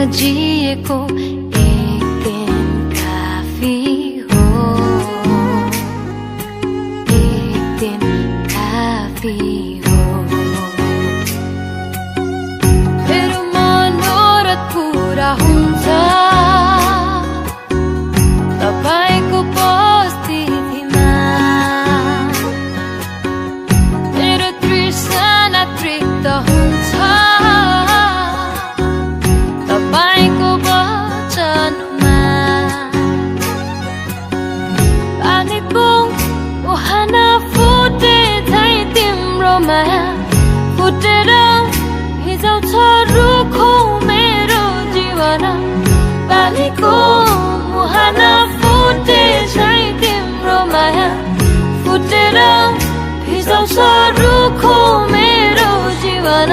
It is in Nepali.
जिएको एक दिन काफी हो, एक दिन काफी हो। मेरो मनोरथ पूरा हुन्छ तपाईको उपस्थितिमा। मेरो तृष्णा तृप्त हुन्छ तपाईको वचनमा। पानीको मुहान फुटे झै तिम्रो माया फुटेर भिजाउँछ रुखो मेरो जीवन। पानीको मुहान फुटे झै तिम्रो माया फुटेर भिजाउँछ रुखो मेरो जीवन।